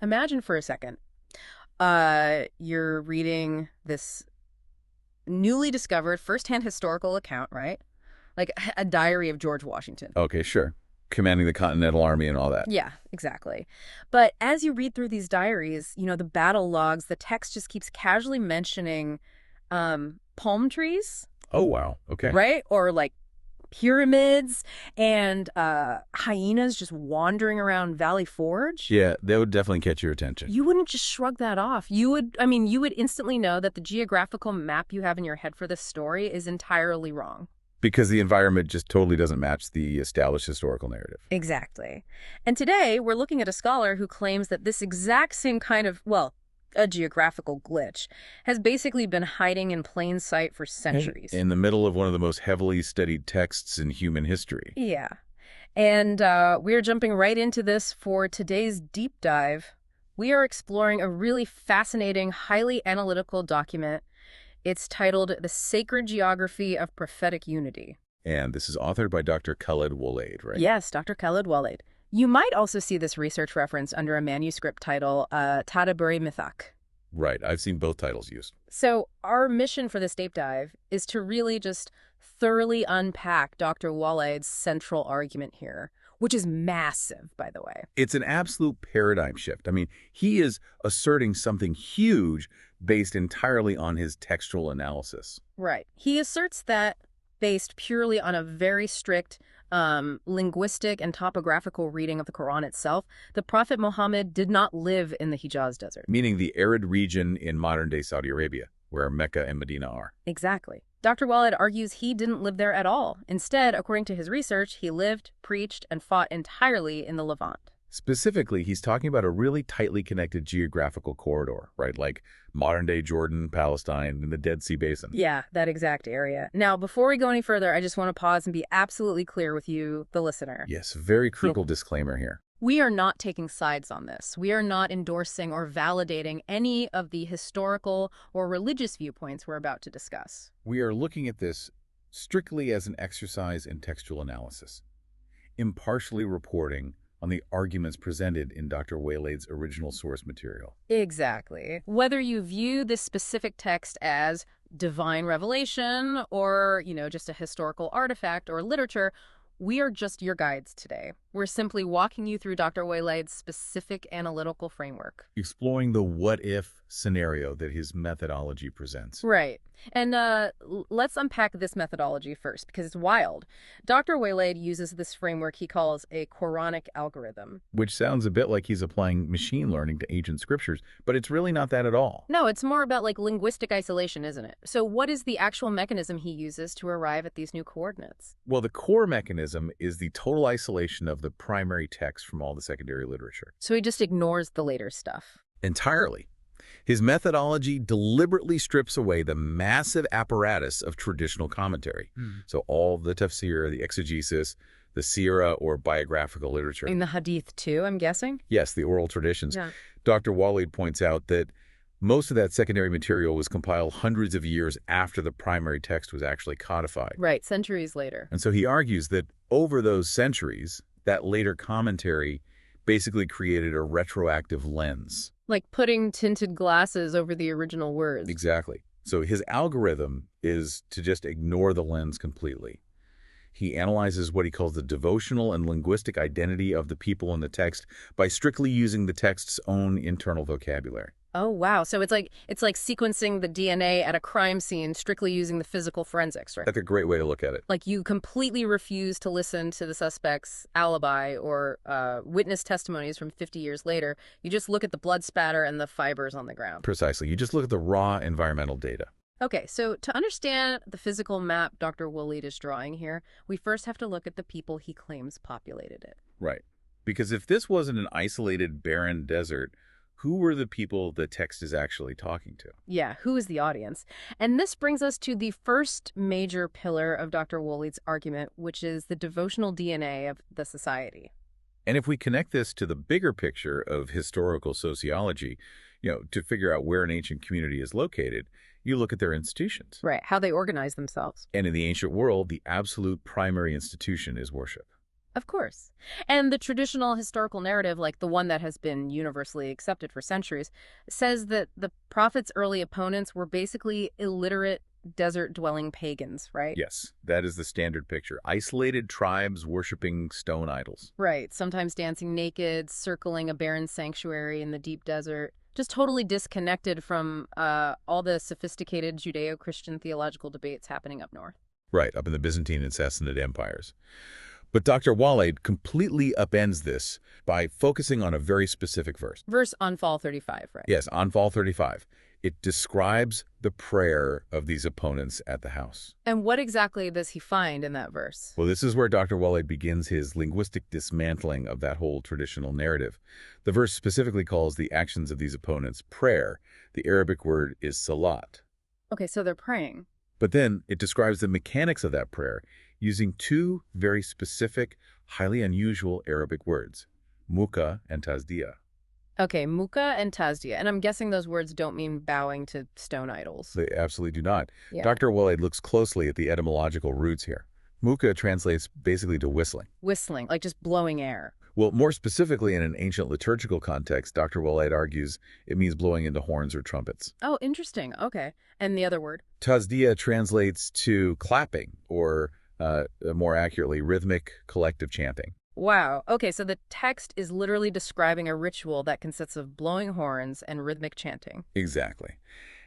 Imagine for a second, you're reading this newly discovered firsthand historical account, right? Like a diary of George Washington. Okay, sure. Commanding the Continental Army and all that. Yeah, exactly. But as you read through these diaries, the battle logs, the text just keeps casually mentioning palm trees, Oh, wow. Okay. right? Or like pyramids and hyenas just wandering around Valley Forge. Yeah, that would definitely catch your attention. You wouldn't just shrug that off. You would instantly know that the geographical map you have in your head for this story is entirely wrong. Because the environment just totally doesn't match the established historical narrative. Exactly. And today we're looking at a scholar who claims that this exact same kind of, well, a geographical glitch, has basically been hiding in plain sight for centuries. In the middle of one of the most heavily studied texts in human history. Yeah. And we're jumping right into this for today's deep dive. We are exploring a really fascinating, highly analytical document. It's titled The Sacred Geography of Prophetic Unity. And this is authored by Dr. Khaled Waleed, right? Yes, Dr. Khaled Waleed. You might also see this research reference under a manuscript title, Tadaburi Mithaq. Right. I've seen both titles used. So our mission for this deep dive is to really just thoroughly unpack Dr. Waleed's central argument here, which is massive, by the way. It's an absolute paradigm shift. I mean, he is asserting something huge based entirely on his textual analysis. Right. He asserts that based purely on a very strict linguistic and topographical reading of the Quran itself, the Prophet Muhammad did not live in the Hijaz Desert. Meaning the arid region in modern-day Saudi Arabia, where Mecca and Medina are. Exactly. Dr. Waleed argues he didn't live there at all. Instead, according to his research, he lived, preached, and fought entirely in the Levant. Specifically, he's talking about a really tightly connected geographical corridor, right? Like modern-day Jordan, Palestine, and the Dead Sea Basin. Yeah, that exact area. Now, before we go any further, I just want to pause and be absolutely clear with you, the listener. Yes, very critical disclaimer here. We are not taking sides on this. We are not endorsing or validating any of the historical or religious viewpoints we're about to discuss. We are looking at this strictly as an exercise in textual analysis, impartially reporting on the arguments presented in Dr. Waleed's original source material. Exactly. Whether you view this specific text as divine revelation or, just a historical artifact or literature, we are just your guides today. We're simply walking you through Dr. Waleed's specific analytical framework. Exploring the what-if scenario that his methodology presents. Right. And let's unpack this methodology first, because it's wild. Dr. Waleed uses this framework he calls a Quranic algorithm. Which sounds a bit like he's applying machine learning to ancient scriptures, but it's really not that at all. No, it's more about linguistic isolation, isn't it? So what is the actual mechanism he uses to arrive at these new coordinates? Well, the core mechanism is the total isolation of the primary text from all the secondary literature. So he just ignores the later stuff. Entirely. His methodology deliberately strips away the massive apparatus of traditional commentary. So all the tafsir, the exegesis, the seerah or biographical literature. In the hadith too, I'm guessing? Yes, the oral traditions. Yeah. Dr. Waleed points out that most of that secondary material was compiled hundreds of years after the primary text was actually codified. Right, centuries later. And so he argues that over those centuries, that later commentary basically created a retroactive lens. Like putting tinted glasses over the original words. Exactly. So his algorithm is to just ignore the lens completely. He analyzes what he calls the devotional and linguistic identity of the people in the text by strictly using the text's own internal vocabulary. Oh, wow. So it's like sequencing the DNA at a crime scene, strictly using the physical forensics, right? That's a great way to look at it. Like you completely refuse to listen to the suspect's alibi or witness testimonies from 50 years later. You just look at the blood spatter and the fibers on the ground. Precisely. You just look at the raw environmental data. Okay, so to understand the physical map Dr. Waleed is drawing here, we first have to look at the people he claims populated it. Right. Because if this wasn't an isolated, barren desert, who were the people the text is actually talking to? Yeah, who is the audience? And this brings us to the first major pillar of Dr. Waleed's argument, which is the devotional DNA of the society. And if we connect this to the bigger picture of historical sociology, to figure out where an ancient community is located, you look at their institutions. Right, how they organize themselves. And in the ancient world, the absolute primary institution is worship. Of course. And the traditional historical narrative, like the one that has been universally accepted for centuries, says that the prophet's early opponents were basically illiterate, desert-dwelling pagans, right? Yes, that is the standard picture. Isolated tribes worshiping stone idols. Right, sometimes dancing naked, circling a barren sanctuary in the deep desert, just totally disconnected from all the sophisticated Judeo-Christian theological debates happening up north. Right, up in the Byzantine and Sassanid empires. But Dr. Waleed completely upends this by focusing on a very specific verse. Verse Anfal 35, right? Yes, Anfal 35. It describes the prayer of these opponents at the house. And what exactly does he find in that verse? Well, this is where Dr. Waleed begins his linguistic dismantling of that whole traditional narrative. The verse specifically calls the actions of these opponents prayer. The Arabic word is salat. Okay, so they're praying. But then it describes the mechanics of that prayer using two very specific, highly unusual Arabic words, muka and tasdiya. Okay, muka and tasdiya. And I'm guessing those words don't mean bowing to stone idols. They absolutely do not. Yeah. Dr. Waleed looks closely at the etymological roots here. Muka translates basically to whistling. Whistling, like just blowing air. Well, more specifically in an ancient liturgical context, Dr. Waleed argues it means blowing into horns or trumpets. Oh, interesting. Okay. And the other word? Tasdiya translates to clapping, or more accurately, rhythmic collective chanting. Wow. Okay, so the text is literally describing a ritual that consists of blowing horns and rhythmic chanting. Exactly.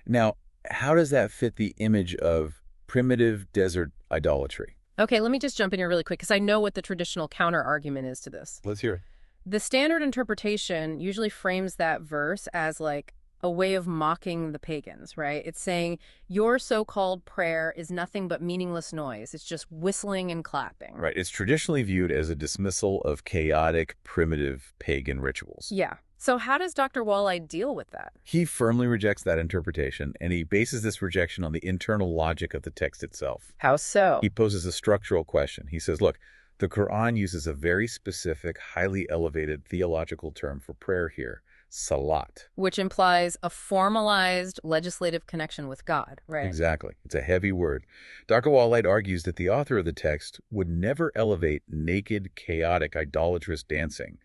Now, how does that fit the image of primitive desert idolatry? Okay, let me just jump in here really quick because I know what the traditional counter-argument is to this. Let's hear it. The standard interpretation usually frames that verse as like a way of mocking the pagans, right? It's saying your so-called prayer is nothing but meaningless noise. It's just whistling and clapping. Right. It's traditionally viewed as a dismissal of chaotic, primitive pagan rituals. Yeah. So how does Dr. Waleed deal with that? He firmly rejects that interpretation, and he bases this rejection on the internal logic of the text itself. How so? He poses a structural question. He says, look, the Quran uses a very specific, highly elevated theological term for prayer here, salat. Which implies a formalized legislative connection with God, right? Exactly. It's a heavy word. Dr. Waleed argues that the author of the text would never elevate naked, chaotic, idolatrous dancing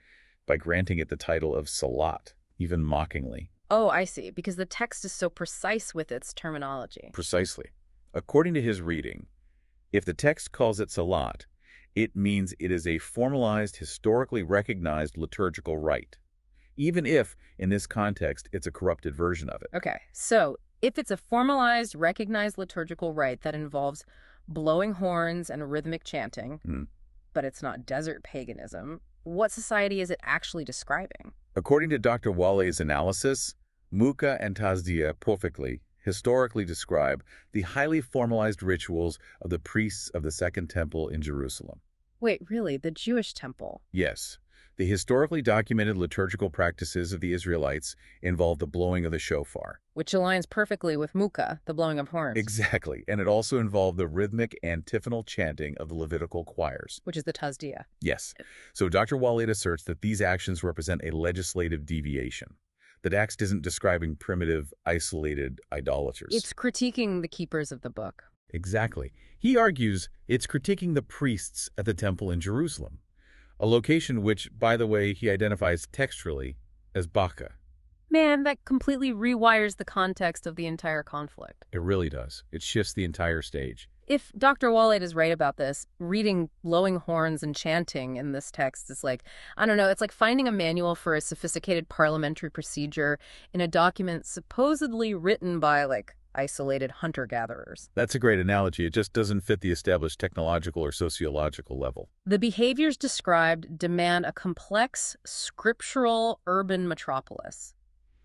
by granting it the title of salat, even mockingly. Oh, I see. Because the text is so precise with its terminology. Precisely. According to his reading, if the text calls it salat, it means it is a formalized, historically recognized liturgical rite, even if, in this context, it's a corrupted version of it. Okay, so if it's a formalized, recognized liturgical rite that involves blowing horns and rhythmic chanting, but it's not desert paganism, what society is it actually describing? According to Dr. Waleed's analysis, muka and tasdiya perfectly, historically describe the highly formalized rituals of the priests of the Second Temple in Jerusalem. Wait, really? The Jewish temple? Yes. The historically documented liturgical practices of the Israelites involve the blowing of the shofar. Which aligns perfectly with muka, the blowing of horns. Exactly. And it also involved the rhythmic antiphonal chanting of the Levitical choirs. Which is the tasdiya. Yes. So Dr. Waleed asserts that these actions represent a legislative deviation. The text isn't describing primitive, isolated idolaters. It's critiquing the keepers of the book. Exactly. He argues it's critiquing the priests at the temple in Jerusalem, a location which, by the way, he identifies textually as Baka. Man, that completely rewires the context of the entire conflict. It really does. It shifts the entire stage. If Dr. Waleed is right about this, reading blowing horns and chanting in this text is like, I don't know, it's like finding a manual for a sophisticated parliamentary procedure in a document supposedly written by, like, isolated hunter-gatherers. That's a great analogy. It just doesn't fit the established technological or sociological level. The behaviors described demand a complex, scriptural, urban metropolis.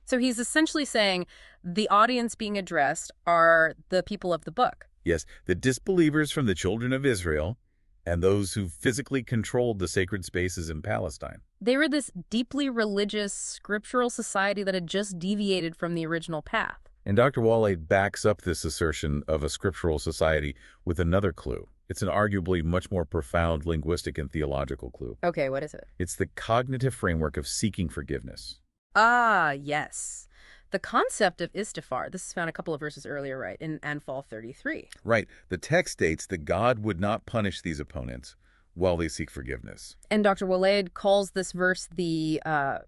So he's essentially saying the audience being addressed are the people of the book. Yes, the disbelievers from the children of Israel and those who physically controlled the sacred spaces in Palestine. They were this deeply religious, scriptural society that had just deviated from the original path. And Dr. Waleed backs up this assertion of a scriptural society with another clue. It's an arguably much more profound linguistic and theological clue. Okay, what is it? It's the cognitive framework of seeking forgiveness. Ah, yes. The concept of istighfar, this is found a couple of verses earlier, right, in Anfal 33. Right. The text states that God would not punish these opponents, while they seek forgiveness. And Dr. Waleed calls this verse the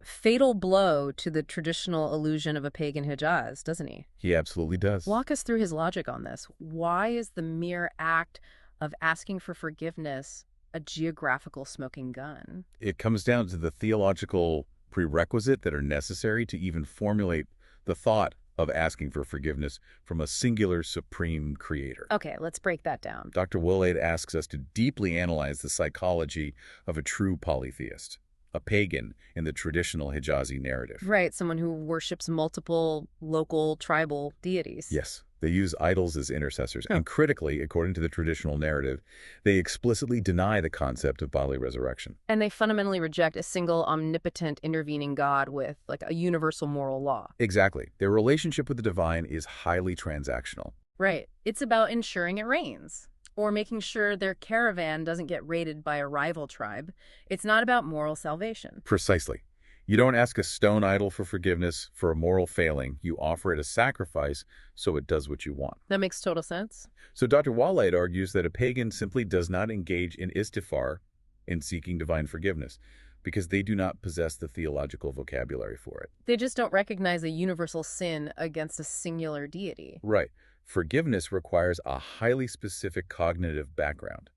fatal blow to the traditional illusion of a pagan Hijaz, doesn't he? He absolutely does. Walk us through his logic on this. Why is the mere act of asking for forgiveness a geographical smoking gun? It comes down to the theological prerequisite that are necessary to even formulate the thought of asking for forgiveness from a singular supreme creator. Okay, let's break that down. Dr. Waleed asks us to deeply analyze the psychology of a true polytheist, a pagan in the traditional Hijazi narrative. Right, someone who worships multiple local tribal deities. Yes, they use idols as intercessors, and critically, according to the traditional narrative, they explicitly deny the concept of bodily resurrection. And they fundamentally reject a single omnipotent intervening God with like a universal moral law. Exactly. Their relationship with the divine is highly transactional. Right. It's about ensuring it rains or making sure their caravan doesn't get raided by a rival tribe. It's not about moral salvation. Precisely. You don't ask a stone idol for forgiveness for a moral failing. You offer it a sacrifice so it does what you want. That makes total sense. So Dr. Waleed argues that a pagan simply does not engage in istighfar, in seeking divine forgiveness, because they do not possess the theological vocabulary for it. They just don't recognize a universal sin against a singular deity. Right. Forgiveness requires a highly specific cognitive background.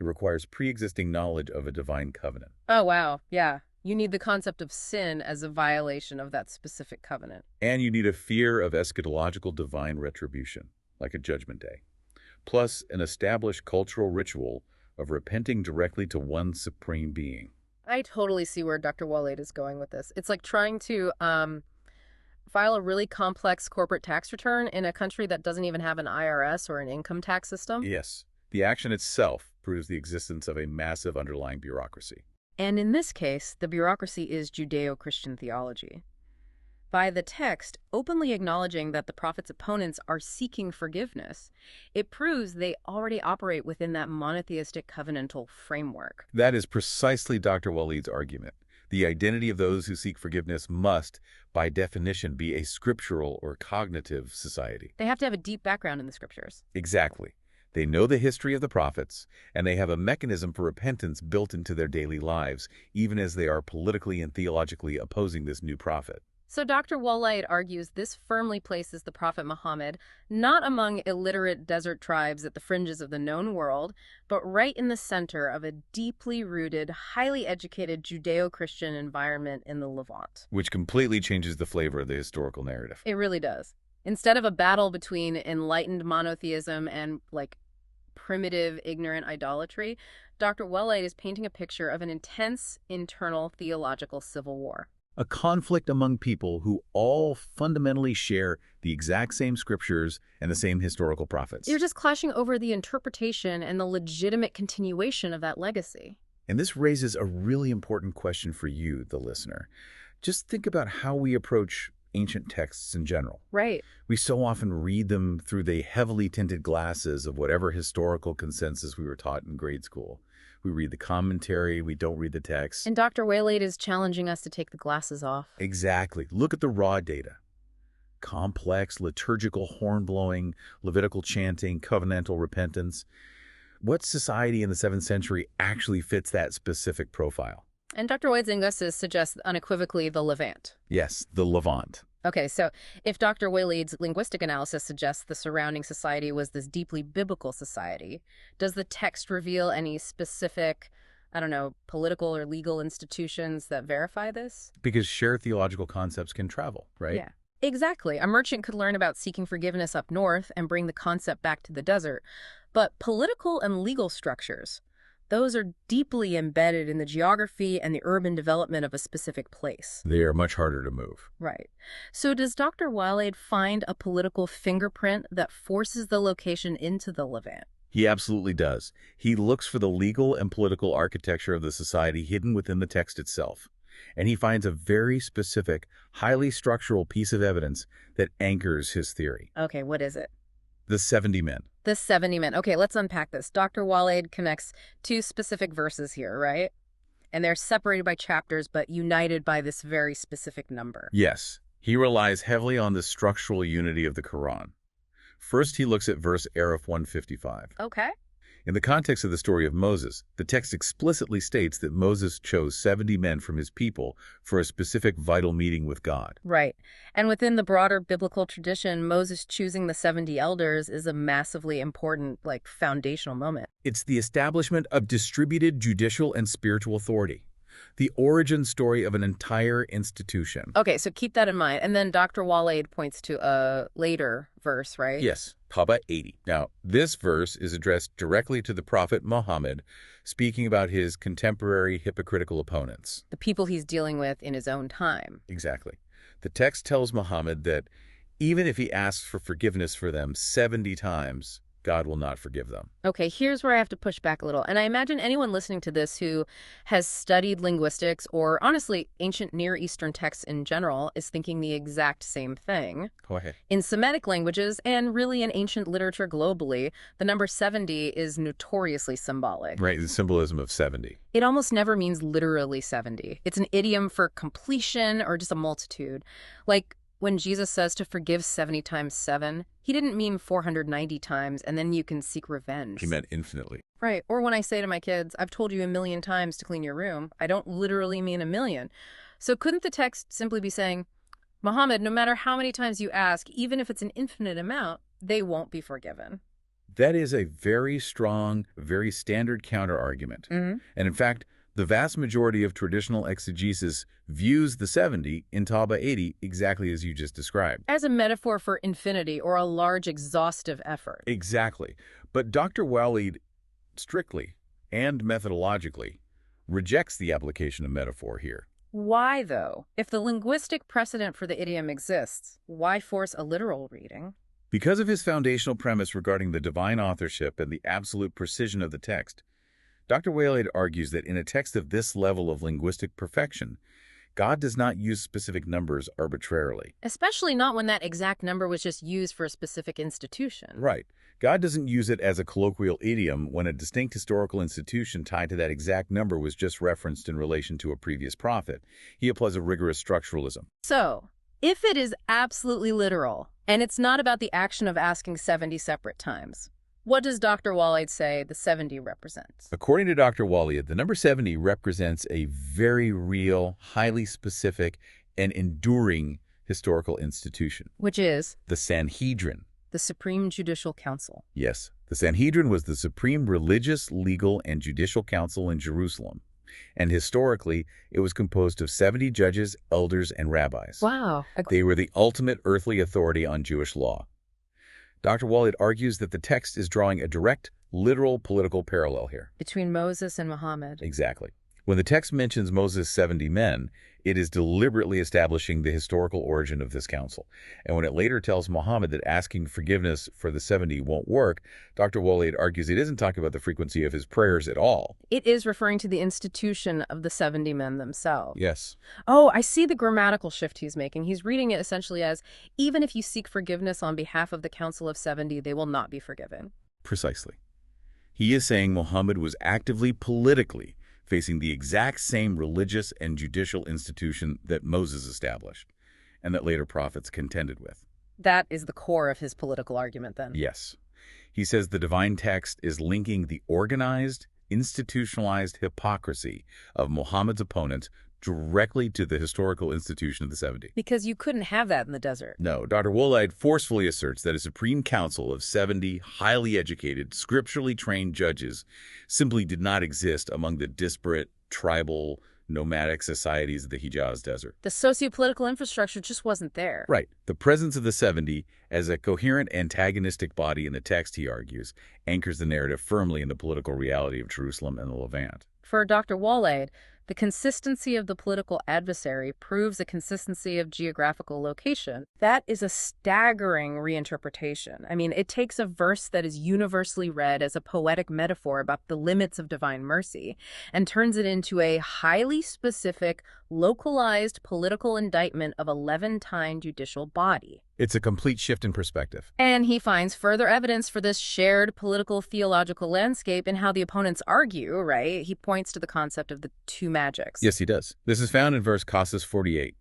It requires pre-existing knowledge of a divine covenant. Oh, wow. Yeah. You need the concept of sin as a violation of that specific covenant. And you need a fear of eschatological divine retribution, like a judgment day. Plus, an established cultural ritual of repenting directly to one supreme being. I totally see where Dr. Waleed is going with this. It's like trying to file a really complex corporate tax return in a country that doesn't even have an IRS or an income tax system. Yes, the action itself proves the existence of a massive underlying bureaucracy. And in this case, the bureaucracy is Judeo-Christian theology. By the text openly acknowledging that the prophet's opponents are seeking forgiveness, it proves they already operate within that monotheistic covenantal framework. That is precisely Dr. Waleed's argument. The identity of those who seek forgiveness must, by definition, be a scriptural or cognitive society. They have to have a deep background in the scriptures. Exactly. They know the history of the prophets, and they have a mechanism for repentance built into their daily lives, even as they are politically and theologically opposing this new prophet. So Dr. Waleed argues this firmly places the Prophet Muhammad not among illiterate desert tribes at the fringes of the known world, but right in the center of a deeply rooted, highly educated Judeo-Christian environment in the Levant. Which completely changes the flavor of the historical narrative. It really does. Instead of a battle between enlightened monotheism and, primitive, ignorant idolatry, Dr. Waleed is painting a picture of an intense internal theological civil war. A conflict among people who all fundamentally share the exact same scriptures and the same historical prophets. You're just clashing over the interpretation and the legitimate continuation of that legacy. And this raises a really important question for you, the listener. Just think about how we approach ancient texts in general. Right. We so often read them through the heavily tinted glasses of whatever historical consensus we were taught in grade school. We read the commentary, we don't read the text. And Dr. Waleed is challenging us to take the glasses off. Exactly. Look at the raw data. Complex, liturgical horn-blowing, Levitical chanting, covenantal repentance. What society in the 7th century actually fits that specific profile? And Dr. Waleed's analysis suggests unequivocally the Levant. Yes, the Levant. Okay, so if Dr. Waleed's linguistic analysis suggests the surrounding society was this deeply biblical society, does the text reveal any specific, political or legal institutions that verify this? Because shared theological concepts can travel, right? Yeah, exactly. A merchant could learn about seeking forgiveness up north and bring the concept back to the desert. But political and legal structures, those are deeply embedded in the geography and the urban development of a specific place. They are much harder to move. Right. So does Dr. Waleed find a political fingerprint that forces the location into the Levant? He absolutely does. He looks for the legal and political architecture of the society hidden within the text itself. And he finds a very specific, highly structural piece of evidence that anchors his theory. Okay, what is it? The 70 men. The 70 men. Okay, let's unpack this. Dr. Waleed connects two specific verses here, right? And they're separated by chapters, but united by this very specific number. Yes. He relies heavily on the structural unity of the Quran. First, he looks at verse Araf 155. Okay. In the context of the story of Moses, the text explicitly states that Moses chose 70 men from his people for a specific vital meeting with God. Right. And within the broader biblical tradition, Moses choosing the 70 elders is a massively important, foundational moment. It's the establishment of distributed judicial and spiritual authority, the origin story of an entire institution. Okay, so keep that in mind. And then Dr. Waleed points to a later verse, right? Yes, Taba 80. Now, this verse is addressed directly to the prophet Muhammad, speaking about his contemporary hypocritical opponents. The people he's dealing with in his own time. Exactly. The text tells Muhammad that even if he asks for forgiveness for them 70 times, God will not forgive them. Okay, here's where I have to push back a little. And I imagine anyone listening to this who has studied linguistics or, honestly, ancient Near Eastern texts in general is thinking the exact same thing. Go ahead. In Semitic languages, and really in ancient literature globally, the number 70 is notoriously symbolic. Right, the symbolism of 70. It almost never means literally 70. It's an idiom for completion or just a multitude. Like, when Jesus says to forgive 70 times 7, he didn't mean 490 times and then you can seek revenge. He meant infinitely. Right. Or when I say to my kids, I've told you 1,000,000 times to clean your room, I don't literally mean 1,000,000. So couldn't the text simply be saying, Muhammad, no matter how many times you ask, even if it's an infinite amount, they won't be forgiven? That is a very strong, very standard counter-argument. And in fact, the vast majority of traditional exegesis views the 70 in Taba 80 exactly as you just described. As a metaphor for infinity or a large exhaustive effort. Exactly. But Dr. Waleed strictly and methodologically rejects the application of metaphor here. Why, though? If the linguistic precedent for the idiom exists, why force a literal reading? Because of his foundational premise regarding the divine authorship and the absolute precision of the text, Dr. Waleed argues that in a text of this level of linguistic perfection, God does not use specific numbers arbitrarily. Especially not when that exact number was just used for a specific institution. Right. God doesn't use it as a colloquial idiom when a distinct historical institution tied to that exact number was just referenced in relation to a previous prophet. He applies a rigorous structuralism. So, if it is absolutely literal, and it's not about the action of asking 70 separate times, what does Dr. Waleed say the 70 represents? According to Dr. Waleed, the number 70 represents a very real, highly specific, and enduring historical institution. Which is? The Sanhedrin. The Supreme Judicial Council. Yes. The Sanhedrin was the supreme religious, legal, and judicial council in Jerusalem. And historically, it was composed of 70 judges, elders, and rabbis. Wow. They were the ultimate earthly authority on Jewish law. Dr. Waleed argues that the text is drawing a direct, literal political parallel here. Between Moses and Muhammad. Exactly. When the text mentions Moses' 70 men, it is deliberately establishing the historical origin of this council. And when it later tells Muhammad that asking forgiveness for the 70 won't work, Dr. Waleed argues it isn't talking about the frequency of his prayers at all. It is referring to the institution of the 70 men themselves. Yes. Oh, I see the grammatical shift he's making. He's reading it essentially as, even if you seek forgiveness on behalf of the Council of 70, they will not be forgiven. Precisely. He is saying Muhammad was actively, politically, facing the exact same religious and judicial institution that Moses established, and that later prophets contended with. That is the core of his political argument, then. Yes. He says the divine text is linking the organized, institutionalized hypocrisy of Muhammad's opponents directly to the historical institution of the 70. Because you couldn't have that in the desert. No, Dr. Waleed forcefully asserts that a supreme council of 70 highly educated, scripturally trained judges simply did not exist among the disparate, tribal, nomadic societies of the Hijaz Desert. The socio-political infrastructure just wasn't there. Right. The presence of the 70 as a coherent antagonistic body in the text, he argues, anchors the narrative firmly in the political reality of Jerusalem and the Levant. For Dr. Waleed, the consistency of the political adversary proves the consistency of geographical location. That is a staggering reinterpretation. I mean, it takes a verse that is universally read as a poetic metaphor about the limits of divine mercy and turns it into a highly specific, localized political indictment of a Levantine judicial body. It's a complete shift in perspective. And he finds further evidence for this shared political theological landscape in how the opponents argue, right? He points to the concept of the two magics. Yes, he does. This is found in verse Qasas 48.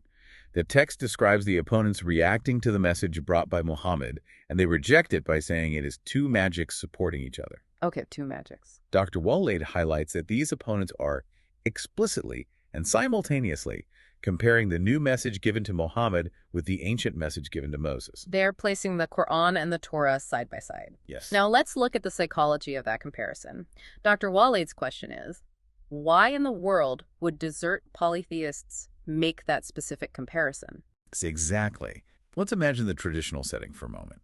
The text describes the opponents reacting to the message brought by Muhammad, and they reject it by saying it is two magics supporting each other. Okay, two magics. Dr. Waleed highlights that these opponents are explicitly and simultaneously comparing the new message given to Muhammad with the ancient message given to Moses. They're placing the Quran and the Torah side by side. Yes. Now let's look at the psychology of that comparison. Dr. Waleed's question is, why in the world would desert polytheists make that specific comparison? Exactly. Let's imagine the traditional setting for a moment.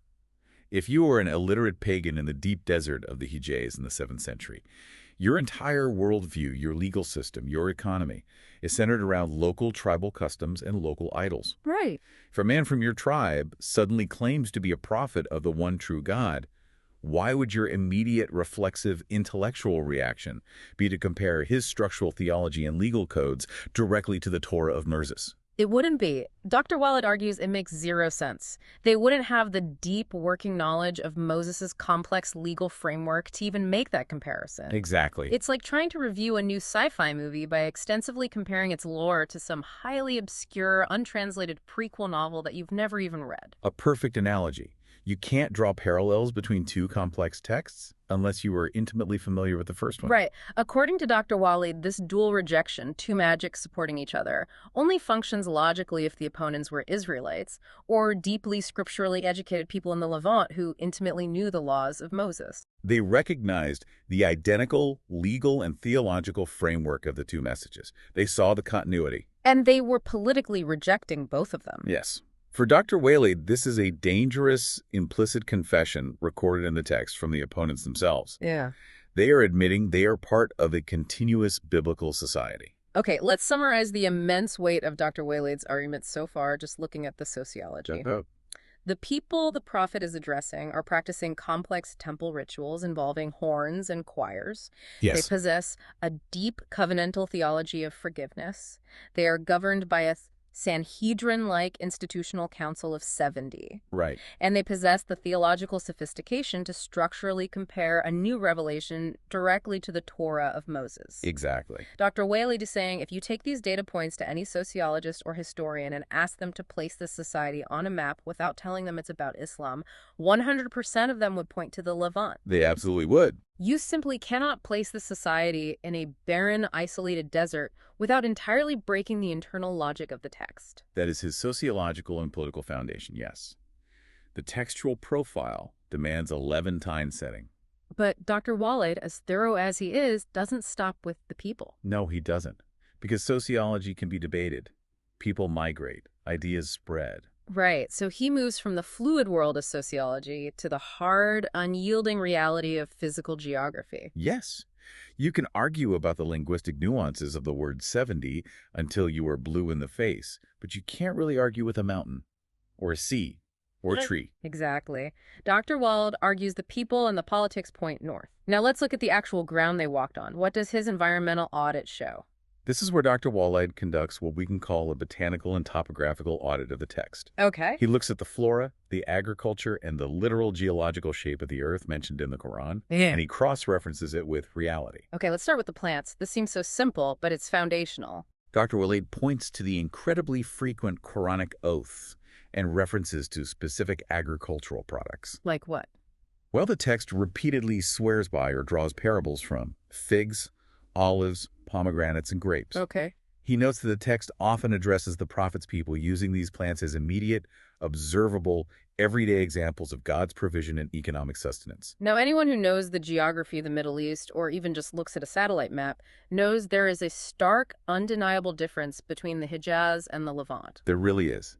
If you were an illiterate pagan in the deep desert of the Hijaz in the 7th century, your entire worldview, your legal system, your economy is centered around local tribal customs and local idols. Right. If a man from your tribe suddenly claims to be a prophet of the one true God, why would your immediate reflexive intellectual reaction be to compare his structural theology and legal codes directly to the Torah of Moses? It wouldn't be. Dr. Waleed argues it makes zero sense. They wouldn't have the deep working knowledge of Moses's complex legal framework to even make that comparison. Exactly. It's like trying to review a new sci-fi movie by extensively comparing its lore to some highly obscure, untranslated prequel novel that you've never even read. A perfect analogy. You can't draw parallels between two complex texts unless you were intimately familiar with the first one. Right. According to Dr. Waleed, this dual rejection, two magics supporting each other, only functions logically if the opponents were Israelites or deeply scripturally educated people in the Levant who intimately knew the laws of Moses. They recognized the identical legal and theological framework of the two messages. They saw the continuity. And they were politically rejecting both of them. Yes. For Dr. Waleed, this is a dangerous implicit confession recorded in the text from the opponents themselves. Yeah. They are admitting they are part of a continuous biblical society. Okay, let's summarize the immense weight of Dr. Waleed's argument so far, just looking at the sociology. The people the prophet is addressing are practicing complex temple rituals involving horns and choirs. Yes. They possess a deep covenantal theology of forgiveness. They are governed by a Sanhedrin-like institutional council of 70. Right. And they possess the theological sophistication to structurally compare a new revelation directly to the Torah of Moses. Exactly. Dr. Waleed is saying if you take these data points to any sociologist or historian and ask them to place this society on a map without telling them it's about Islam, 100% of them would point to the Levant. They absolutely would. You simply cannot place this society in a barren, isolated desert without entirely breaking the internal logic of the text. That is his sociological and political foundation, yes. The textual profile demands a Levantine setting. But Dr. Waleed, as thorough as he is, doesn't stop with the people. No, he doesn't. Because sociology can be debated. People migrate. Ideas spread. Right. So he moves from the fluid world of sociology to the hard, unyielding reality of physical geography. Yes. You can argue about the linguistic nuances of the word 70 until you are blue in the face, but you can't really argue with a mountain, or a sea, or a tree. Exactly. Dr. Waleed argues the people and the politics point north. Now let's look at the actual ground they walked on. What does his environmental audit show? This is where Dr. Waleed conducts what we can call a botanical and topographical audit of the text. Okay. He looks at the flora, the agriculture, and the literal geological shape of the earth mentioned in the Quran, and he cross-references it with reality. Okay, let's start with the plants. This seems so simple, but it's foundational. Dr. Waleed points to the incredibly frequent Quranic oaths and references to specific agricultural products. Like what? Well, the text repeatedly swears by or draws parables from figs, olives, pomegranates, and grapes. Okay. He notes that the text often addresses the prophet's people using these plants as immediate, observable, everyday examples of God's provision and economic sustenance. Now, anyone who knows the geography of the Middle East, or even just looks at a satellite map, knows there is a stark, undeniable difference between the Hijaz and the Levant. There really is.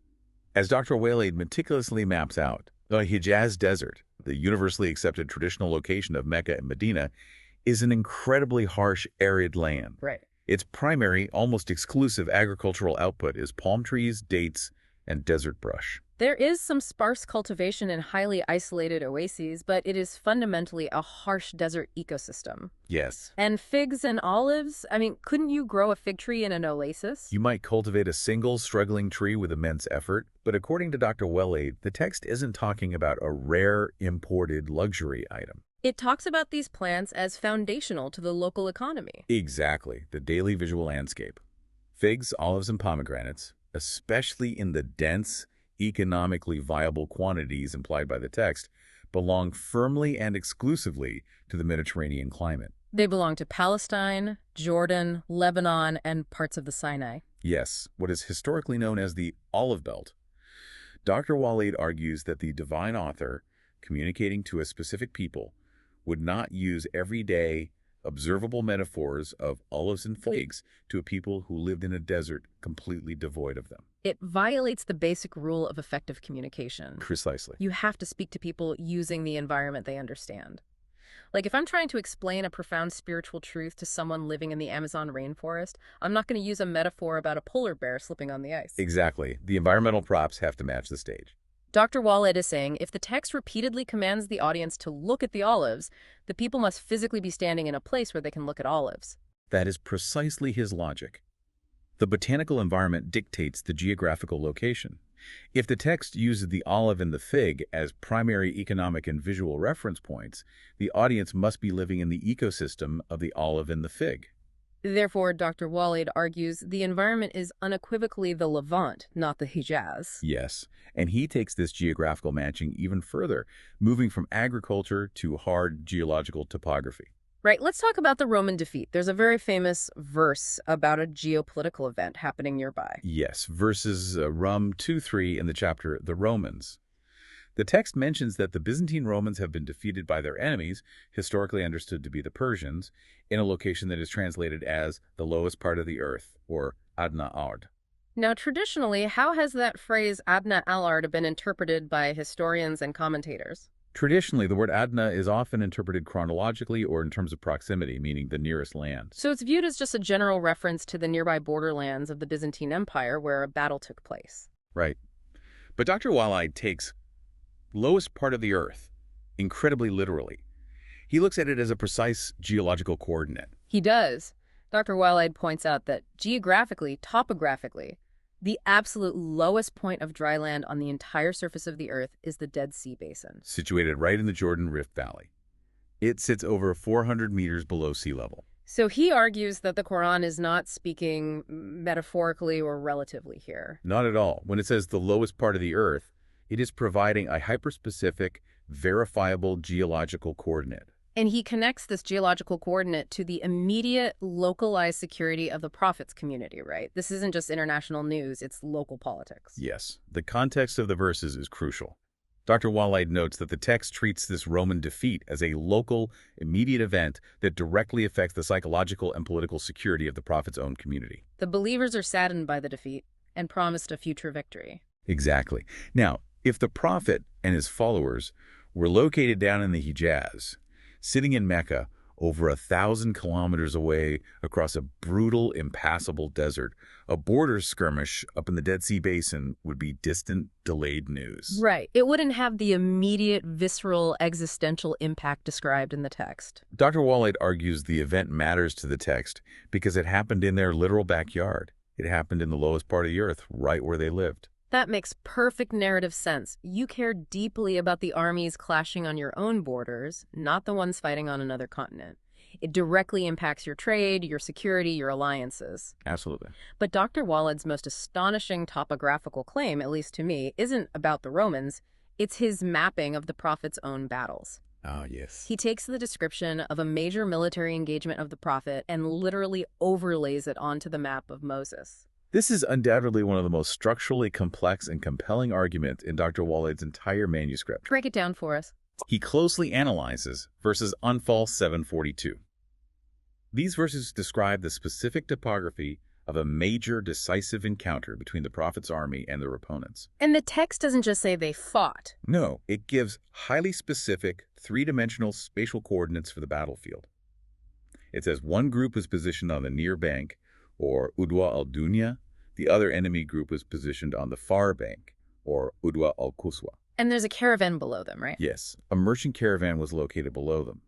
As Dr. Waleed meticulously maps out, the Hijaz Desert, the universally accepted traditional location of Mecca and Medina, is an incredibly harsh, arid land. Right. Its primary, almost exclusive agricultural output is palm trees, dates, and desert brush. There is some sparse cultivation in highly isolated oases, but it is fundamentally a harsh desert ecosystem. Yes. And figs and olives? I mean, couldn't you grow a fig tree in an oasis? You might cultivate a single struggling tree with immense effort, but according to Dr. Waleed, the text isn't talking about a rare, imported luxury item. It talks about these plants as foundational to the local economy. Exactly, the daily visual landscape. Figs, olives, and pomegranates, especially in the dense, economically viable quantities implied by the text, belong firmly and exclusively to the Mediterranean climate. They belong to Palestine, Jordan, Lebanon, and parts of the Sinai. Yes, what is historically known as the Olive Belt. Dr. Waleed argues that the divine author, communicating to a specific people, would not use everyday, observable metaphors of olives and figs to a people who lived in a desert completely devoid of them. It violates the basic rule of effective communication. Precisely. You have to speak to people using the environment they understand. Like, if I'm trying to explain a profound spiritual truth to someone living in the Amazon rainforest, I'm not going to use a metaphor about a polar bear slipping on the ice. Exactly. The environmental props have to match the stage. Dr. Waleed is saying if the text repeatedly commands the audience to look at the olives, the people must physically be standing in a place where they can look at olives. That is precisely his logic. The botanical environment dictates the geographical location. If the text uses the olive and the fig as primary economic and visual reference points, the audience must be living in the ecosystem of the olive and the fig. Therefore, Dr. Waleed argues the environment is unequivocally the Levant, not the Hijaz. Yes, and he takes this geographical matching even further, moving from agriculture to hard geological topography. Right, let's talk about the Roman defeat. There's a very famous verse about a geopolitical event happening nearby. Yes, verses Rum 2-3 in the chapter The Romans. The text mentions that the Byzantine Romans have been defeated by their enemies, historically understood to be the Persians, in a location that is translated as the lowest part of the earth, or Adna Ard. Now, traditionally, how has that phrase Adna al-Ard been interpreted by historians and commentators? Traditionally, the word Adna is often interpreted chronologically or in terms of proximity, meaning the nearest land. So it's viewed as just a general reference to the nearby borderlands of the Byzantine Empire where a battle took place. Right. But Dr. Waleed takes lowest part of the earth incredibly literally. He looks at it as a precise geological coordinate. He does. Dr. Waleed points out that geographically, topographically, the absolute lowest point of dry land on the entire surface of the earth is the Dead Sea Basin. Situated right in the Jordan Rift Valley. It sits over 400 meters below sea level. So he argues that the Quran is not speaking metaphorically or relatively here. Not at all. When it says the lowest part of the earth, it is providing a hyperspecific, verifiable geological coordinate. And he connects this geological coordinate to the immediate localized security of the Prophet's community, right? This isn't just international news, it's local politics. Yes, the context of the verses is crucial. Dr. Waleed notes that the text treats this Roman defeat as a local, immediate event that directly affects the psychological and political security of the Prophet's own community. The believers are saddened by the defeat and promised a future victory. Exactly. Now, if the Prophet and his followers were located down in the Hijaz, sitting in Mecca, over 1,000 kilometers away across a brutal, impassable desert, a border skirmish up in the Dead Sea Basin would be distant, delayed news. Right. It wouldn't have the immediate, visceral, existential impact described in the text. Dr. Waleed argues the event matters to the text because it happened in their literal backyard. It happened in the lowest part of the earth, right where they lived. That makes perfect narrative sense. You care deeply about the armies clashing on your own borders, not the ones fighting on another continent. It directly impacts your trade, your security, your alliances. Absolutely. But Dr. Waleed's most astonishing topographical claim, at least to me, isn't about the Romans. It's his mapping of the Prophet's own battles. Ah, yes. He takes the description of a major military engagement of the Prophet and literally overlays it onto the map of Moses. This is undoubtedly one of the most structurally complex and compelling arguments in Dr. Waleed's entire manuscript. Break it down for us. He closely analyzes verses Anfal 7:42. These verses describe the specific topography of a major decisive encounter between the Prophet's army and their opponents. And the text doesn't just say they fought. No, it gives highly specific, three-dimensional spatial coordinates for the battlefield. It says one group was positioned on the near bank, or Udwa al-Dunya. The other enemy group was positioned on the far bank, or Udwa al-Quswa. And there's a caravan below them, right? Yes, a merchant caravan was located below them.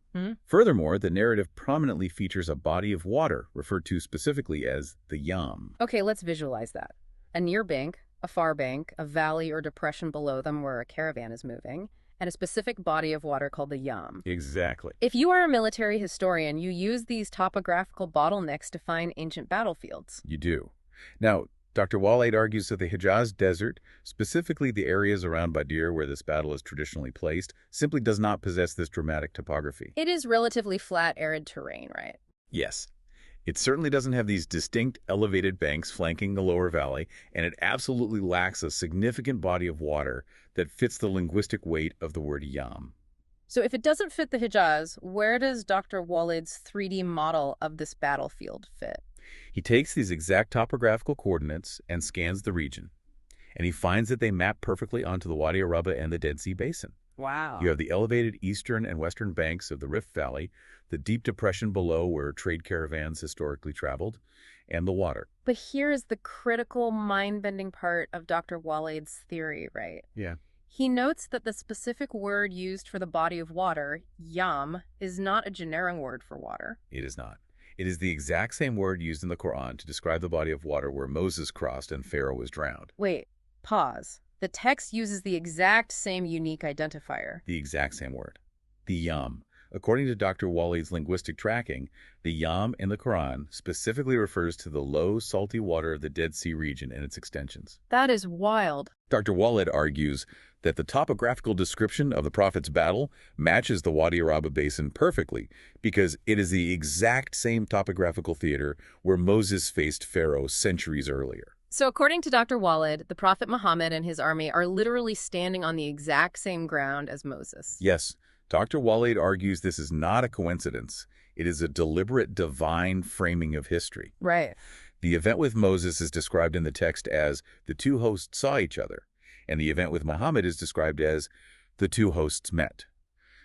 Furthermore, the narrative prominently features a body of water referred to specifically as the Yam. Okay, let's visualize that. A near bank, a far bank, a valley or depression below them where a caravan is moving, and a specific body of water called the Yam. Exactly. If you are a military historian, you use these topographical bottlenecks to find ancient battlefields. You do. Now, Dr. Waleed argues that the Hijaz Desert, specifically the areas around Badir where this battle is traditionally placed, simply does not possess this dramatic topography. It is relatively flat, arid terrain, right? Yes. It certainly doesn't have these distinct elevated banks flanking the lower valley, and it absolutely lacks a significant body of water that fits the linguistic weight of the word yam. So if it doesn't fit the Hijaz, where does Dr. Waleed's 3D model of this battlefield fit? He takes these exact topographical coordinates and scans the region, and he finds that they map perfectly onto the Wadi Araba and the Dead Sea Basin. Wow. You have the elevated eastern and western banks of the Rift Valley, the deep depression below where trade caravans historically traveled, and the water. But here is the critical, mind-bending part of Dr. Waleed's theory, right? Yeah. He notes that the specific word used for the body of water, yam, is not a generic word for water. It is not. It is the exact same word used in the Quran to describe the body of water where Moses crossed and Pharaoh was drowned. Wait, pause. The text uses the exact same unique identifier. The exact same word. The yam. According to Dr. Waleed's linguistic tracking, the yam in the Quran specifically refers to the low, salty water of the Dead Sea region and its extensions. That is wild. Dr. Waleed argues that the topographical description of the Prophet's battle matches the Wadi Araba Basin perfectly because it is the exact same topographical theater where Moses faced Pharaoh centuries earlier. So according to Dr. Waleed, the Prophet Muhammad and his army are literally standing on the exact same ground as Moses. Yes, Dr. Waleed argues this is not a coincidence. It is a deliberate divine framing of history. Right. The event with Moses is described in the text as the two hosts saw each other, and the event with Muhammad is described as the two hosts met.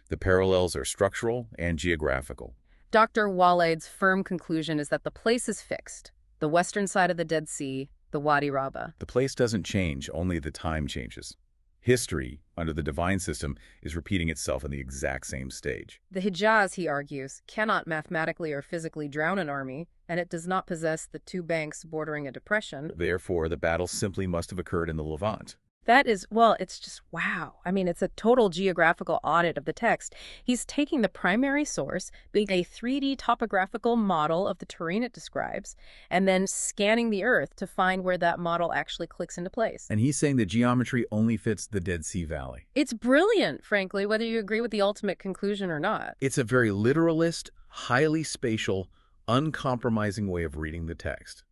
The parallels are structural and geographical. Dr. Waleed's firm conclusion is that the place is fixed. The western side of the Dead Sea, the Wadi Araba. The place doesn't change, only the time changes. History, under the divine system, is repeating itself in the exact same stage. The Hijaz, he argues, cannot mathematically or physically drown an army, and it does not possess the two banks bordering a depression. Therefore, the battle simply must have occurred in the Levant. That is, well, it's just wow. I mean, it's a total geographical audit of the text. He's taking the primary source, being a 3D topographical model of the terrain it describes, and then scanning the earth to find where that model actually clicks into place. And he's saying the geometry only fits the Dead Sea Valley. It's brilliant, frankly, whether you agree with the ultimate conclusion or not. It's a very literalist, highly spatial, uncompromising way of reading the text.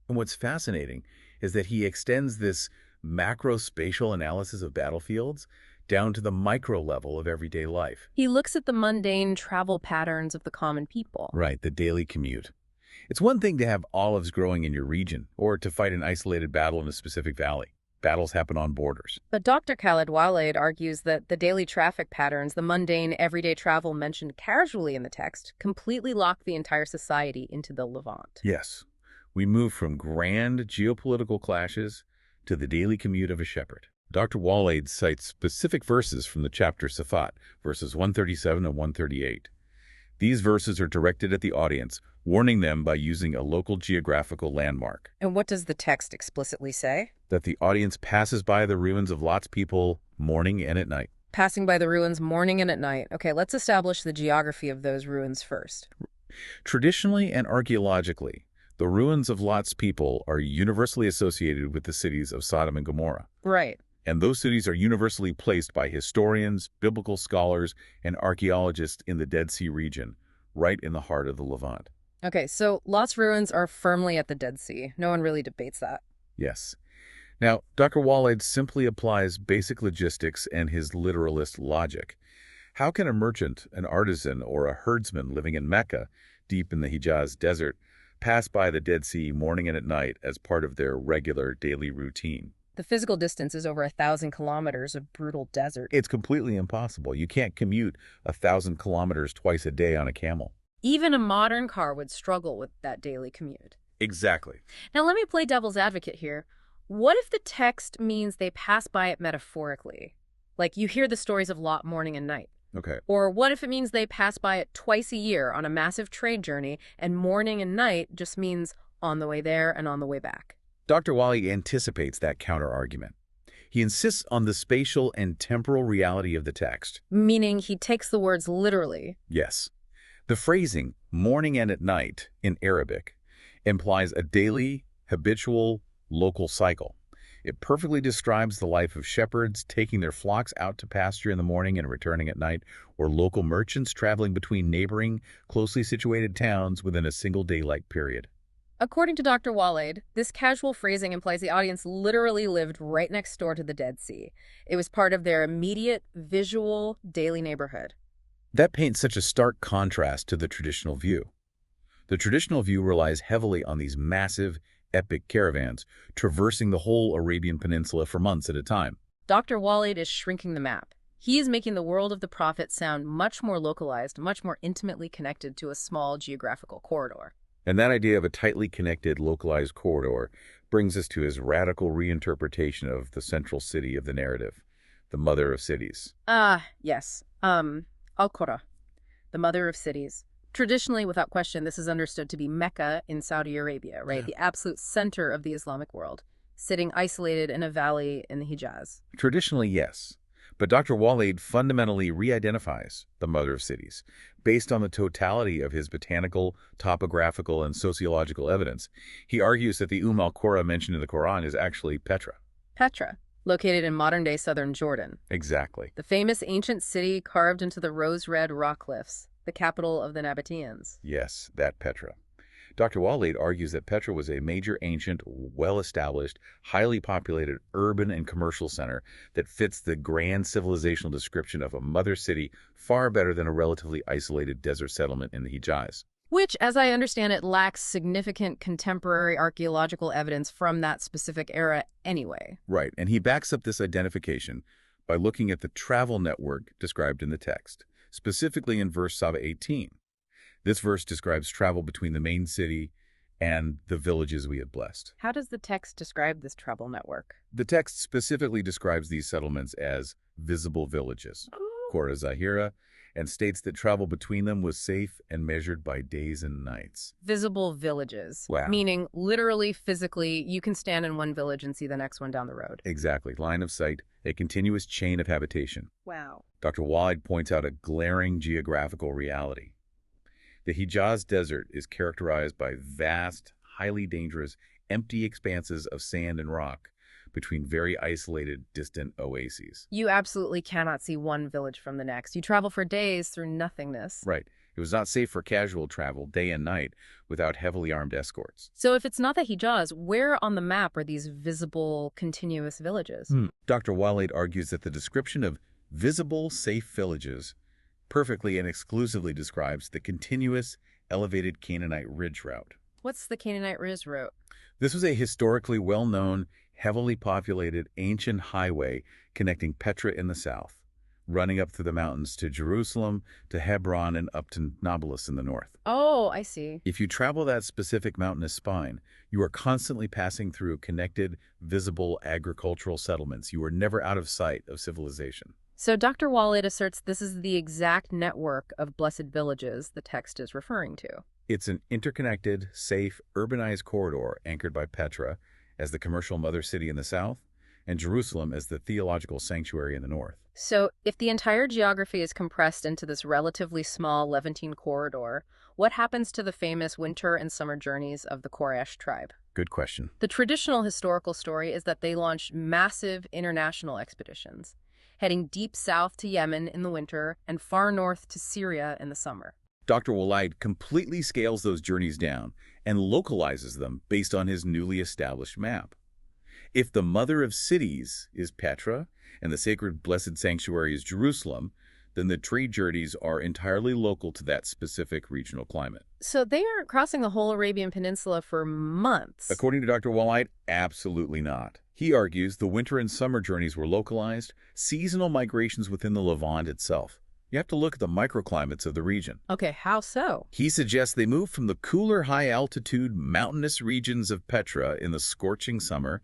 And what's fascinating is that he extends this macro-spatial analysis of battlefields down to the micro level of everyday life. He looks at the mundane travel patterns of the common people. Right, the daily commute. It's one thing to have olives growing in your region or to fight an isolated battle in a specific valley. Battles happen on borders. But Dr. Khaled Waleed argues that the daily traffic patterns, the mundane everyday travel mentioned casually in the text, completely lock the entire society into the Levant. Yes, we move from grand geopolitical clashes to the daily commute of a shepherd. Dr. Waleed cites specific verses from the chapter Safat, verses 137 and 138. These verses are directed at the audience, warning them by using a local geographical landmark. And what does the text explicitly say? That the audience passes by the ruins of Lot's people morning and at night. Passing by the ruins morning and at night. Okay, let's establish the geography of those ruins first. Traditionally and archaeologically, the ruins of Lot's people are universally associated with the cities of Sodom and Gomorrah. Right. And those cities are universally placed by historians, biblical scholars, and archaeologists in the Dead Sea region, right in the heart of the Levant. Okay, so Lot's ruins are firmly at the Dead Sea. No one really debates that. Yes. Now, Dr. Waleed simply applies basic logistics and his literalist logic. How can a merchant, an artisan, or a herdsman living in Mecca, deep in the Hijaz desert, pass by the Dead Sea morning and at night as part of their regular daily routine? The physical distance is over 1,000 kilometers of brutal desert. It's completely impossible. You can't commute 1,000 kilometers twice a day on a camel. Even a modern car would struggle with that daily commute. Exactly. Now let me play devil's advocate here. What if the text means they pass by it metaphorically? Like you hear the stories of Lot morning and night. Okay. Or what if it means they pass by it twice a year on a massive trade journey and morning and night just means on the way there and on the way back? Dr. Waleed anticipates that counter-argument. He insists on the spatial and temporal reality of the text. Meaning he takes the words literally. Yes. The phrasing, morning and at night, in Arabic, implies a daily, habitual, local cycle. It perfectly describes the life of shepherds taking their flocks out to pasture in the morning and returning at night, or local merchants traveling between neighboring, closely situated towns within a single daylight period. According to Dr. Waleed, this casual phrasing implies the audience literally lived right next door to the Dead Sea. It was part of their immediate, visual, daily neighborhood. That paints such a stark contrast to the traditional view. The traditional view relies heavily on these massive, epic caravans, traversing the whole Arabian Peninsula for months at a time. Dr. Waleed is shrinking the map. He is making the world of the prophet sound much more localized, much more intimately connected to a small geographical corridor. And that idea of a tightly connected, localized corridor brings us to his radical reinterpretation of the central city of the narrative, the mother of cities. Yes. Al-Qura, the mother of cities. Traditionally, without question, this is understood to be Mecca in Saudi Arabia, right? Yeah. The absolute center of the Islamic world, sitting isolated in a valley in the Hijaz. Traditionally, yes. But Dr. Waleed fundamentally re-identifies the mother of cities based on the totality of his botanical, topographical, and sociological evidence. He argues that the al-Qura mentioned in the Quran is actually Petra. Petra, located in modern-day southern Jordan. Exactly. The famous ancient city carved into the rose-red rock cliffs, the capital of the Nabateans. Yes, that Petra. Dr. Waleed argues that Petra was a major ancient, well-established, highly populated urban and commercial center that fits the grand civilizational description of a mother city far better than a relatively isolated desert settlement in the Hijaz. Which, as I understand it, lacks significant contemporary archaeological evidence from that specific era anyway. Right, and he backs up this identification by looking at the travel network described in the text, specifically in verse 18. This verse describes travel between the main city and the villages we had blessed. How does the text describe this travel network? The text specifically describes these settlements as visible villages, Qura Zahira, and states that travel between them was safe and measured by days and nights. Visible villages. Wow. Meaning, literally, physically, you can stand in one village and see the next one down the road. Exactly. Line of sight, a continuous chain of habitation. Wow. Dr. Waleed points out a glaring geographical reality. The Hijaz Desert is characterized by vast, highly dangerous, empty expanses of sand and rock between very isolated, distant oases. You absolutely cannot see one village from the next. You travel for days through nothingness. Right. It was not safe for casual travel day and night without heavily armed escorts. So if it's not the Hijaz, where on the map are these visible, continuous villages? Dr. Waleed argues that the description of visible, safe villages perfectly and exclusively describes the continuous, elevated Canaanite ridge route. What's the Canaanite ridge route? This was a historically well-known, heavily populated ancient highway connecting Petra in the south, running up through the mountains to Jerusalem, to Hebron, and up to Nablus in the north. Oh, I see. If you travel that specific mountainous spine, you are constantly passing through connected, visible agricultural settlements. You are never out of sight of civilization. So Dr. Waleed asserts this is the exact network of blessed villages the text is referring to. It's an interconnected, safe, urbanized corridor anchored by Petra as the commercial mother city in the south and Jerusalem as the theological sanctuary in the north. So if the entire geography is compressed into this relatively small Levantine corridor, what happens to the famous winter and summer journeys of the Quraysh tribe? Good question. The traditional historical story is that they launched massive international expeditions, heading deep south to Yemen in the winter and far north to Syria in the summer. Dr. Waleed completely scales those journeys down and localizes them based on his newly established map. If the mother of cities is Petra and the sacred blessed sanctuary is Jerusalem, then the trade journeys are entirely local to that specific regional climate. So they aren't crossing the whole Arabian Peninsula for months? According to Dr. Waleed, absolutely not. He argues the winter and summer journeys were localized, seasonal migrations within the Levant itself. You have to look at the microclimates of the region. Okay, how so? He suggests they move from the cooler, high-altitude, mountainous regions of Petra in the scorching summer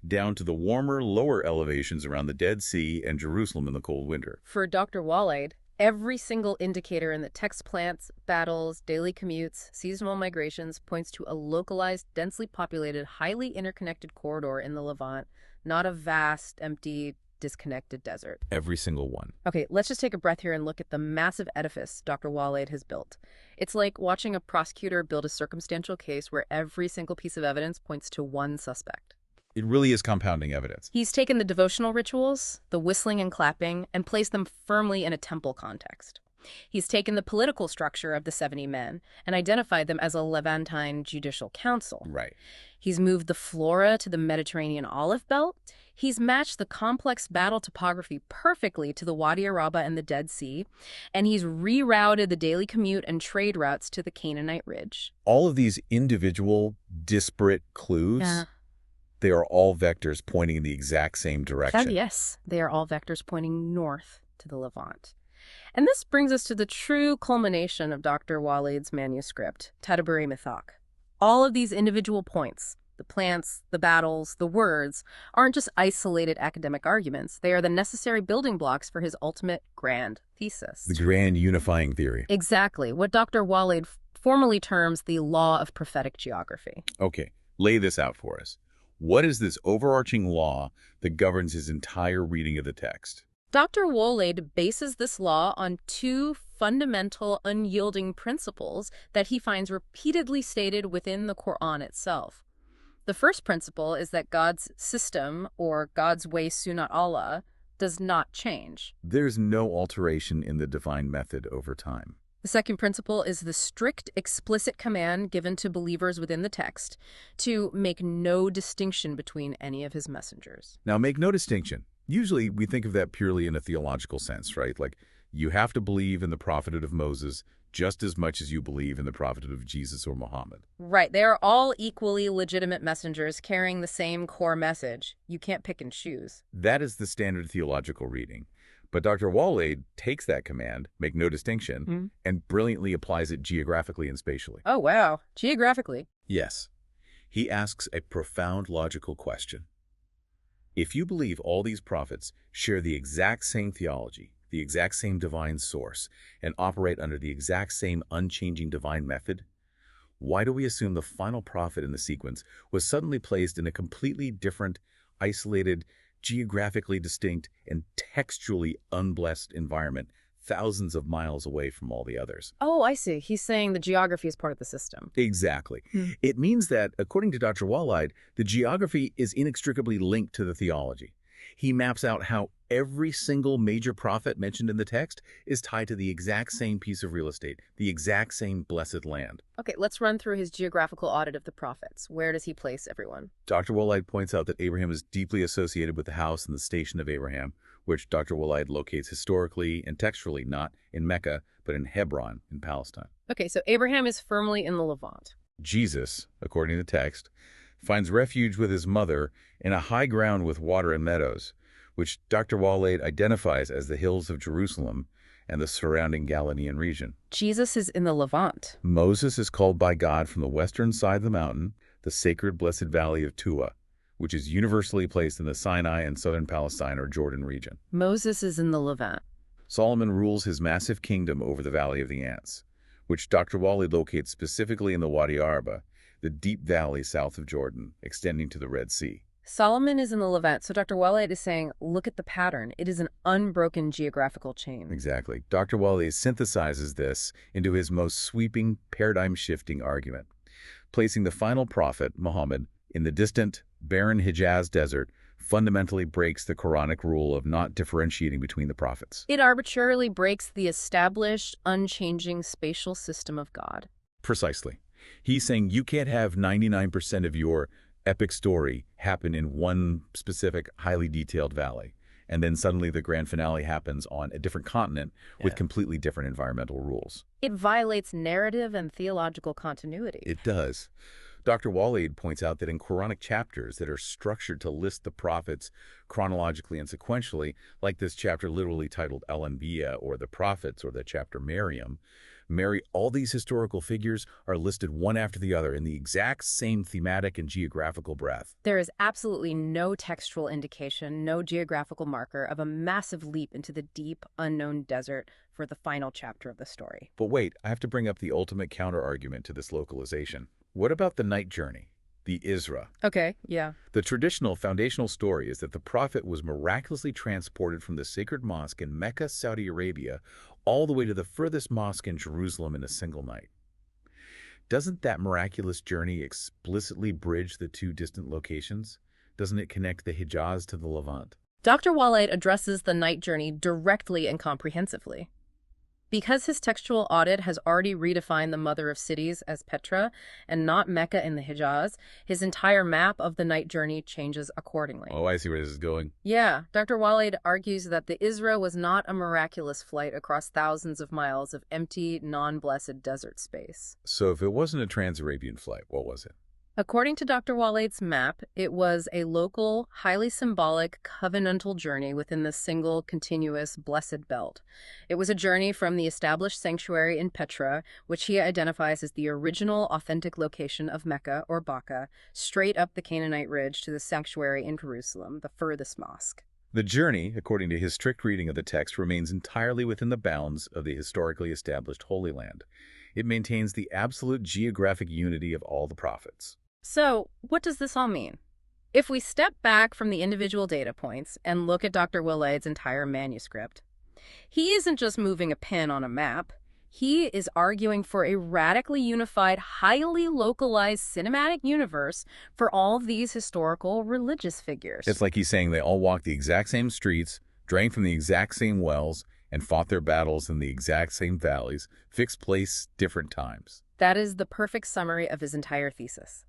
down to the warmer, lower elevations around the Dead Sea and Jerusalem in the cold winter. For Dr. Waleed, every single indicator in the text plants, battles, daily commutes, seasonal migrations points to a localized, densely populated, highly interconnected corridor in the Levant, not a vast, empty, disconnected desert. Every single one. Okay, let's just take a breath here and look at the massive edifice Dr. Waleed has built. It's like watching a prosecutor build a circumstantial case where every single piece of evidence points to one suspect. It really is compounding evidence. He's taken the devotional rituals, the whistling and clapping, and placed them firmly in a temple context. He's taken the political structure of the 70 men and identified them as a Levantine judicial council. Right. He's moved the flora to the Mediterranean olive belt. He's matched the complex battle topography perfectly to the Wadi Araba and the Dead Sea. And he's rerouted the daily commute and trade routes to the Canaanite Ridge. All of these individual, disparate clues, they are all vectors pointing in the exact same direction. Yes, they are all vectors pointing north to the Levant. And this brings us to the true culmination of Dr. Waleed's manuscript, Tadaburi Mithaq. All of these individual points, the plants, the battles, the words, aren't just isolated academic arguments. They are the necessary building blocks for his ultimate grand thesis. The grand unifying theory. Exactly, what Dr. Waleed formally terms the law of prophetic geography. Okay, lay this out for us. What is this overarching law that governs his entire reading of the text? Dr. Waleed bases this law on two fundamental, unyielding principles that he finds repeatedly stated within the Quran itself. The first principle is that God's system, or God's way sunat Allah, does not change. There's no alteration in the divine method over time. The second principle is the strict, explicit command given to believers within the text to make no distinction between any of his messengers. Now, make no distinction. Usually, we think of that purely in a theological sense, right? Like, you have to believe in the prophethood of Moses just as much as you believe in the prophethood of Jesus or Muhammad. Right. They are all equally legitimate messengers carrying the same core message. You can't pick and choose. That is the standard theological reading. But Dr. Waleed takes that command, make no distinction, and brilliantly applies it geographically and spatially. Oh, wow. Geographically. Yes. He asks a profound logical question. If you believe all these prophets share the exact same theology, the exact same divine source, and operate under the exact same unchanging divine method, why do we assume the final prophet in the sequence was suddenly placed in a completely different, isolated, geographically distinct, and textually unblessed environment thousands of miles away from all the others? Oh, I see. He's saying the geography is part of the system. Exactly. It means that, according to Dr. Waleed, the geography is inextricably linked to the theology. He maps out how every single major prophet mentioned in the text is tied to the exact same piece of real estate, the exact same blessed land. Okay, let's run through his geographical audit of the prophets. Where does he place everyone? Dr. Waleed points out that Abraham is deeply associated with the house and the station of Abraham, which Dr. Waleed locates historically and textually not in Mecca, but in Hebron in Palestine. Okay, so Abraham is firmly in the Levant. Jesus, according to the text, finds refuge with his mother in a high ground with water and meadows, which Dr. Waleed identifies as the hills of Jerusalem and the surrounding Galilean region. Jesus is in the Levant. Moses is called by God from the western side of the mountain, the sacred blessed valley of Tua, which is universally placed in the Sinai and southern Palestine or Jordan region. Moses is in the Levant. Solomon rules his massive kingdom over the Valley of the Ants, which Dr. Waleed locates specifically in the Wadi Araba, the deep valley south of Jordan, extending to the Red Sea. Solomon is in the Levant, so Dr. Waleed is saying, look at the pattern. It is an unbroken geographical chain. Exactly. Dr. Waleed synthesizes this into his most sweeping, paradigm-shifting argument, placing the final prophet, Muhammad, in the distant, barren Hijaz desert fundamentally breaks the Quranic rule of not differentiating between the prophets. It arbitrarily breaks the established, unchanging spatial system of God. Precisely. He's saying you can't have 99% of your epic story happen in one specific, highly detailed valley, and then suddenly the grand finale happens on a different continent with completely different environmental rules. It violates narrative and theological continuity. It does. Dr. Waleed points out that in Quranic chapters that are structured to list the prophets chronologically and sequentially, like this chapter literally titled Al-Anbiya, or the prophets, or the chapter Mary, all these historical figures are listed one after the other in the exact same thematic and geographical breadth. There is absolutely no textual indication, no geographical marker of a massive leap into the deep, unknown desert for the final chapter of the story. But wait, I have to bring up the ultimate counter-argument to this localization. What about the night journey, the Isra? Okay, yeah. The traditional foundational story is that the prophet was miraculously transported from the sacred mosque in Mecca, Saudi Arabia, all the way to the furthest mosque in Jerusalem in a single night. Doesn't that miraculous journey explicitly bridge the two distant locations? doesn't it connect the Hijaz to the Levant? Dr. Waleed addresses the night journey directly and comprehensively. Because his textual audit has already redefined the mother of cities as Petra and not Mecca in the Hijaz, his entire map of the night journey changes accordingly. Oh, I see where this is going. Yeah, Dr. Waleed argues that the Isra was not a miraculous flight across thousands of miles of empty, non-blessed desert space. So if it wasn't a trans-Arabian flight, what was it? According to Dr. Waleed's map, it was a local, highly symbolic, covenantal journey within the single, continuous, blessed belt. It was a journey from the established sanctuary in Petra, which he identifies as the original, authentic location of Mecca or Bakka, straight up the Canaanite ridge to the sanctuary in Jerusalem, the furthest mosque. The journey, according to his strict reading of the text, remains entirely within the bounds of the historically established Holy Land. It maintains the absolute geographic unity of all the prophets. So, what does this all mean? If we step back from the individual data points and look at Dr. Waleed's entire manuscript, he isn't just moving a pen on a map. He is arguing for a radically unified, highly localized cinematic universe for all of these historical religious figures. It's like he's saying they all walked the exact same streets, drank from the exact same wells, and fought their battles in the exact same valleys, fixed place, different times. That is the perfect summary of his entire thesis.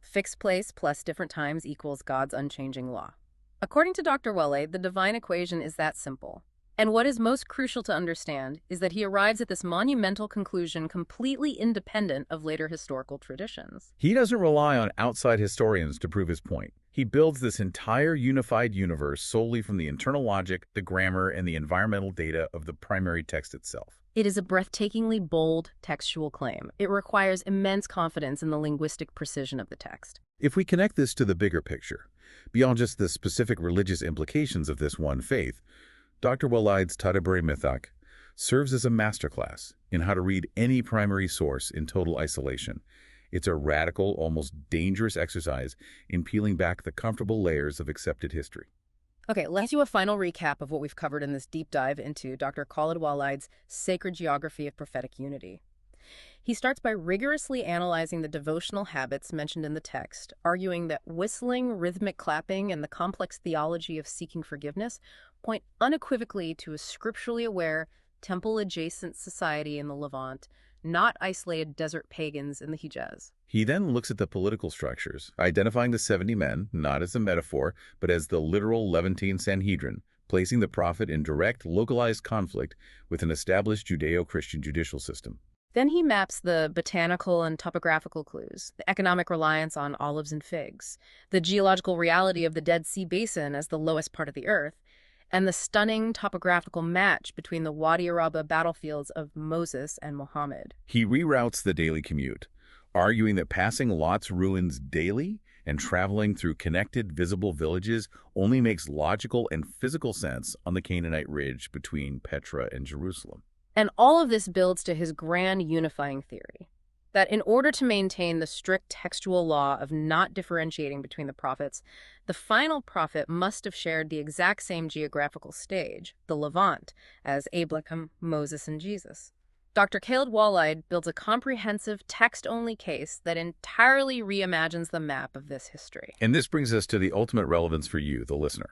Fixed place plus different times equals God's unchanging law. According to Dr. Waleed, the divine equation is that simple. And what is most crucial to understand is that he arrives at this monumental conclusion completely independent of later historical traditions. He doesn't rely on outside historians to prove his point. He builds this entire unified universe solely from the internal logic, the grammar, and the environmental data of the primary text itself. It is a breathtakingly bold textual claim. It requires immense confidence in the linguistic precision of the text. If we connect this to the bigger picture, beyond just the specific religious implications of this one faith, Dr. Waleed's Tadabburi Mithaq serves as a masterclass in how to read any primary source in total isolation. It's a radical, almost dangerous exercise in peeling back the comfortable layers of accepted history. Okay, let's do a final recap of what we've covered in this deep dive into Dr. Khaled Waleed's sacred geography of prophetic unity. He starts by rigorously analyzing the devotional habits mentioned in the text, arguing that whistling, rhythmic clapping, and the complex theology of seeking forgiveness point unequivocally to a scripturally aware, temple-adjacent society in the Levant, not isolated desert pagans in the Hijaz. He then looks at the political structures, identifying the 70 men, not as a metaphor, but as the literal Levantine Sanhedrin, placing the prophet in direct, localized conflict with an established Judeo-Christian judicial system. Then he maps the botanical and topographical clues, the economic reliance on olives and figs, the geological reality of the Dead Sea Basin as the lowest part of the earth, and the stunning topographical match between the Wadi Araba battlefields of Moses and Muhammad. He reroutes the daily commute, arguing that passing Lot's ruins daily and traveling through connected, visible villages only makes logical and physical sense on the Canaanite ridge between Petra and Jerusalem. And all of this builds to his grand unifying theory, that in order to maintain the strict textual law of not differentiating between the prophets, the final prophet must have shared the exact same geographical stage, the Levant, as Abraham, Moses, and Jesus. Dr. Khaled Waleed builds a comprehensive text-only case that entirely reimagines the map of this history. And this brings us to the ultimate relevance for you, the listener.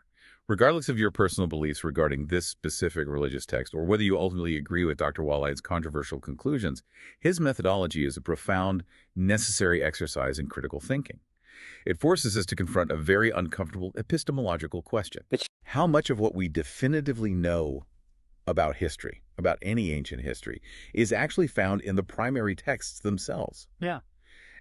Regardless of your personal beliefs regarding this specific religious text, or whether you ultimately agree with Dr. Waleed's controversial conclusions, his methodology is a profound, necessary exercise in critical thinking. It forces us to confront a very uncomfortable epistemological question. How much of what we definitively know about history, about any ancient history, is actually found in the primary texts themselves? Yeah.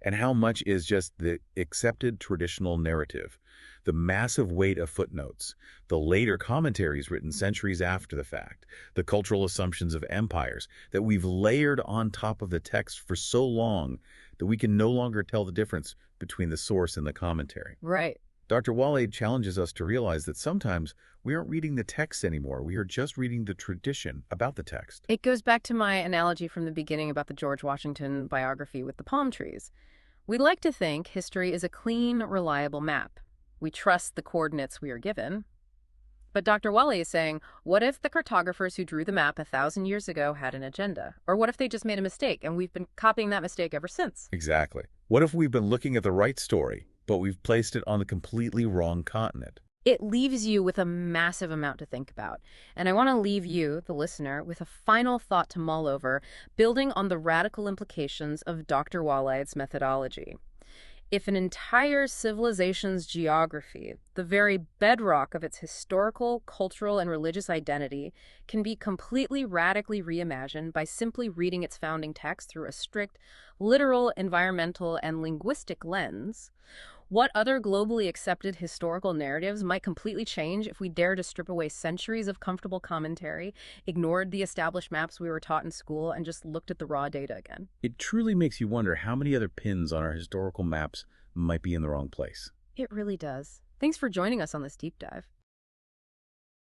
And how much is just the accepted traditional narrative, the massive weight of footnotes, the later commentaries written centuries after the fact, the cultural assumptions of empires that we've layered on top of the text for so long that we can no longer tell the difference between the source and the commentary. Right. Dr. Waleed challenges us to realize that sometimes we aren't reading the text anymore. We are just reading the tradition about the text. It goes back to my analogy from the beginning about the George Washington biography with the palm trees. We like to think history is a clean, reliable map. We trust the coordinates we are given. But Dr. Waleed is saying, what if the cartographers who drew the map 1,000 years ago had an agenda? Or what if they just made a mistake and we've been copying that mistake ever since? Exactly. What if we've been looking at the right story, but we've placed it on the completely wrong continent. It leaves you with a massive amount to think about. And I want to leave you, the listener, with a final thought to mull over, building on the radical implications of Dr. Waleed's methodology. If an entire civilization's geography, the very bedrock of its historical, cultural, and religious identity, can be completely radically reimagined by simply reading its founding text through a strict, literal, environmental, and linguistic lens, what other globally accepted historical narratives might completely change if we dare to strip away centuries of comfortable commentary, ignored the established maps we were taught in school, and just looked at the raw data again? It truly makes you wonder how many other pins on our historical maps might be in the wrong place. It really does. Thanks for joining us on this deep dive.